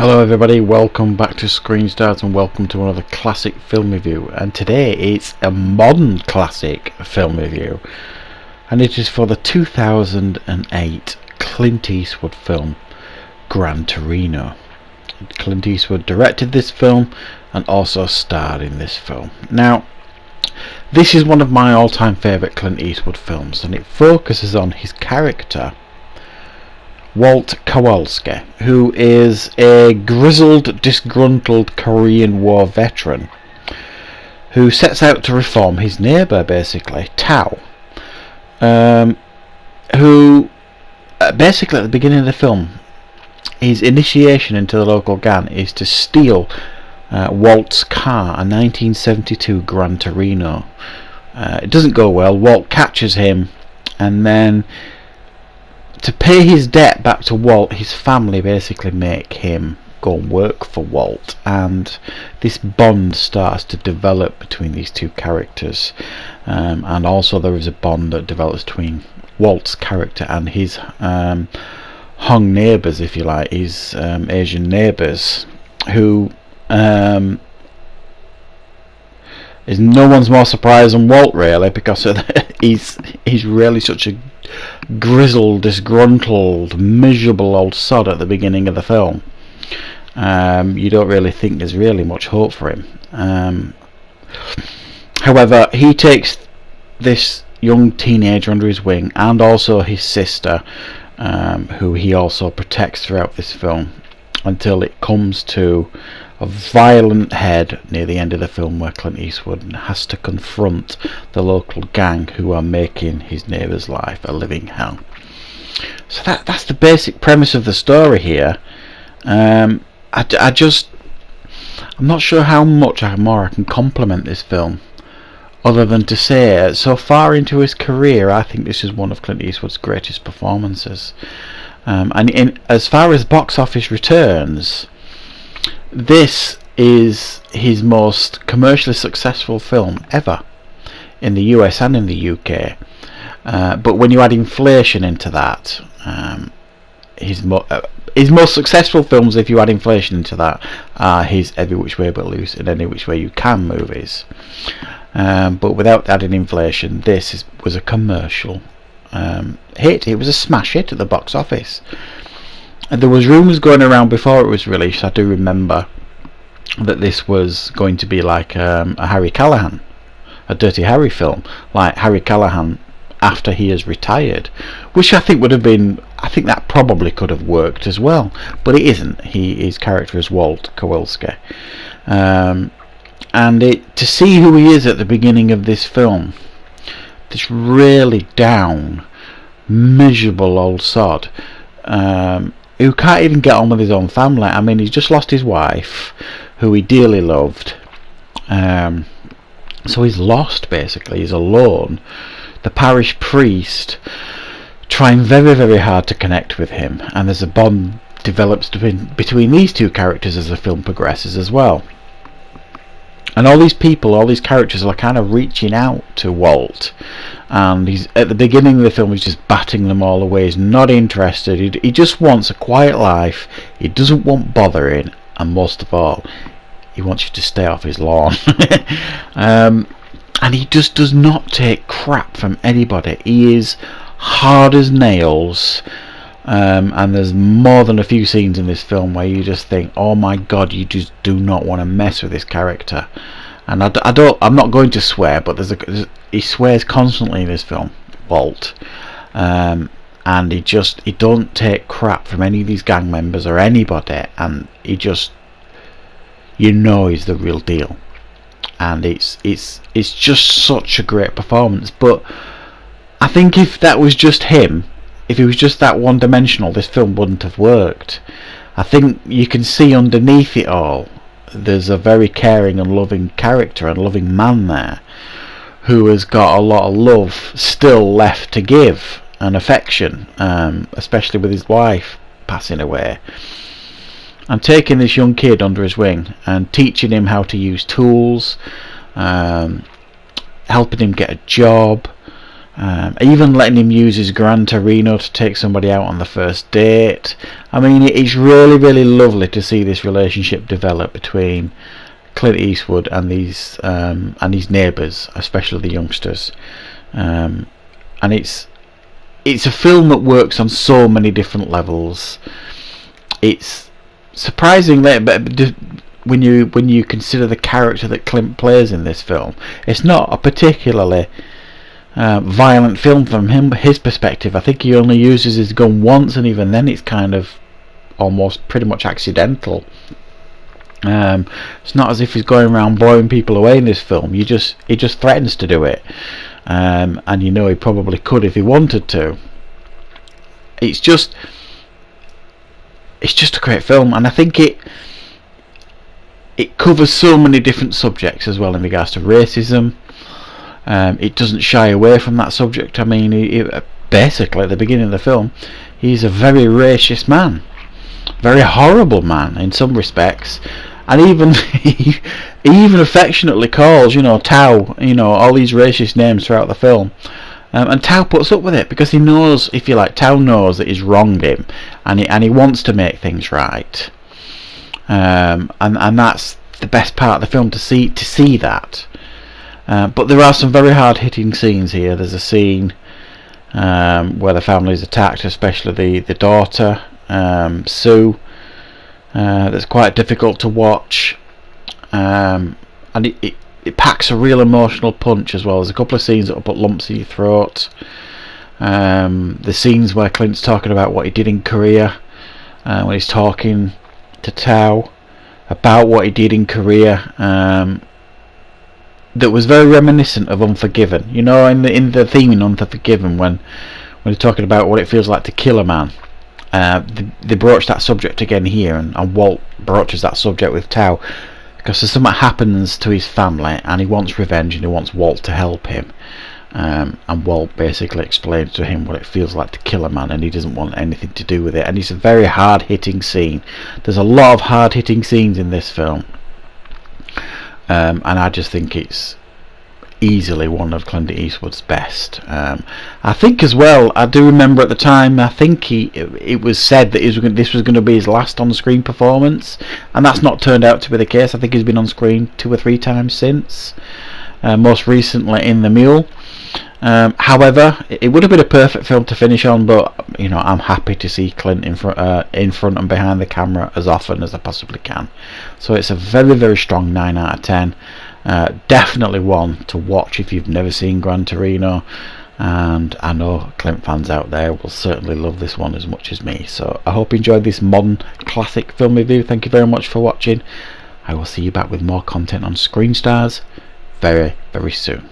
Hello everybody, welcome back to Screen Stars and welcome to another classic film review, and today it's a modern classic film review and it is for the 2008 Clint Eastwood film Gran Torino. Clint Eastwood directed this film and also starred in this film. Now, this is one of my all-time favourite Clint Eastwood films, and it focuses on his character Walt Kowalski, who is a grizzled, disgruntled Korean War veteran who sets out to reform his neighbour, basically, Tao, who basically at the beginning of the film, his initiation into the local gang is to steal Walt's car, a 1972 Gran Torino. It doesn't go well. Walt catches him, and then to pay his debt back to Walt, his family basically make him go and work for Walt, and this bond starts to develop between these two characters, and also there is a bond that develops between Walt's character and his Hung neighbours, if you like, his Asian neighbours, who is no one's more surprised than Walt, really, because he's really such a grizzled, disgruntled, miserable old sod at the beginning of the film. You don't really think there's really much hope for him. However, he takes this young teenager under his wing, and also his sister, who he also protects throughout this film, until it comes to a violent head near the end of the film, where Clint Eastwood has to confront the local gang who are making his neighbour's life a living hell. So that's the basic premise of the story here. I'm not sure how much more I can compliment this film, other than to say, so far into his career, I think this is one of Clint Eastwood's greatest performances. And as far as box office returns, this is his most commercially successful film ever in the US and in the UK. But when you add inflation into that, his most successful films, if you add inflation into that, are his Every Which Way But Loose and Any Which Way You Can movies. But without adding inflation, this was a commercial hit. It was a smash hit at the box office. And there was rumours going around before it was released, I do remember, that this was going to be like a Harry Callahan, a Dirty Harry film, like Harry Callahan after he has retired, which I think would have been, I think that probably could have worked as well, but it isn't. His character is Walt Kowalski, and to see who he is at the beginning of this film, this really down, miserable old sod, who can't even get on with his own family. I mean, he's just lost his wife, who he dearly loved, so he's lost, basically. He's alone. The parish priest trying very, very hard to connect with him, and there's a bond develops between these two characters as the film progresses as well. And all these people, all these characters are kind of reaching out to Walt, and he's at the beginning of the film he's just batting them all away. He's not interested. He just wants a quiet life. He doesn't want bothering, and most of all, he wants you to stay off his lawn. And he just does not take crap from anybody. He is hard as nails. And there's more than a few scenes in this film where you just think, oh my god, you just do not want to mess with this character. And I'm not going to swear, but he swears constantly in this film, Walt, and he don't take crap from any of these gang members or anybody, and he's the real deal. And it's just such a great performance. But I think if that was just him, if he was just that one-dimensional, this film wouldn't have worked. I think you can see underneath it all, there's a very caring and loving character and loving man there, who has got a lot of love still left to give, and affection, especially with his wife passing away. And taking this young kid under his wing and teaching him how to use tools, helping him get a job, Even letting him use his Gran Torino to take somebody out on the first date. I mean, it's really, really lovely to see this relationship develop between Clint Eastwood and his neighbours, especially the youngsters. And it's a film that works on so many different levels. It's surprising that, but when you consider the character that Clint plays in this film, it's not a particularly violent film from his perspective. I think he only uses his gun once, and even then it's kind of almost pretty much accidental. It's not as if he's going around blowing people away in this film. He just threatens to do it, and you know he probably could if he wanted to. It's just a great film, and I think it covers so many different subjects as well in regards to racism. It doesn't shy away from that subject. I mean, basically at the beginning of the film, he's a very racist man, very horrible man in some respects, and even he even affectionately calls, Tao, all these racist names throughout the film. And Tao puts up with it because he knows, if you like, Tao knows that he's wronged him, and he wants to make things right. And that's the best part of the film, to see that. But there are some very hard-hitting scenes here. There's a scene where the family is attacked, especially the daughter, Sue. That's quite difficult to watch, and it packs a real emotional punch as well. There's a couple of scenes that will put lumps in your throat. The scenes where Clint's talking about what he did in Korea, when he's talking to Tao about what he did in Korea, that was very reminiscent of Unforgiven. In the theme in Unforgiven, when he's talking about what it feels like to kill a man. They broach that subject again here, and Walt broaches that subject with Tao, because there's something happens to his family and he wants revenge, and he wants Walt to help him, and Walt basically explains to him what it feels like to kill a man, and he doesn't want anything to do with it. And it's a very hard-hitting scene. There's a lot of hard-hitting scenes in this film, and I just think it's easily one of Clint Eastwood's best. I think as well, I do remember at the time, I think it was said that this was going to be his last on-screen performance, and that's not turned out to be the case. I think he's been on screen 2 or 3 times since, most recently in The Mule. However, it would have been a perfect film to finish on, but I'm happy to see Clint in front and behind the camera as often as I possibly can. So it's a very, very strong 9 out of 10. Definitely one to watch if you've never seen Gran Torino, and I know Clint fans out there will certainly love this one as much as me. So I hope you enjoyed this modern classic film review. Thank you very much for watching. I will see you back with more content on Screen Stars very, very soon.